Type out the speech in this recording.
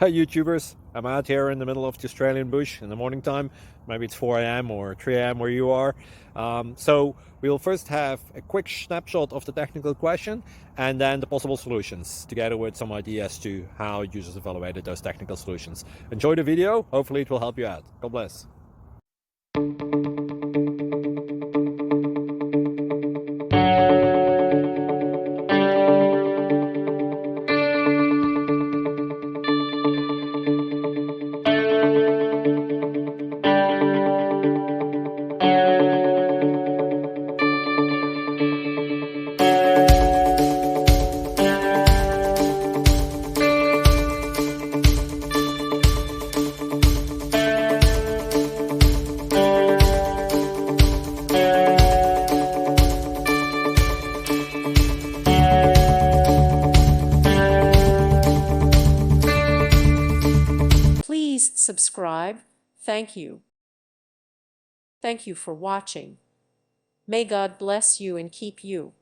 Hi YouTubers, I'm out here in the middle of the Australian bush in the morning time. Maybe it's 4 a.m. or 3 a.m. where you are. So we'll first have a quick snapshot of the technical question and then the possible solutions, together with some ideas to how users evaluated those technical solutions. Enjoy the video, hopefully it will help you out. God bless. Please subscribe. Thank you. Thank you for watching. May God bless you and keep you.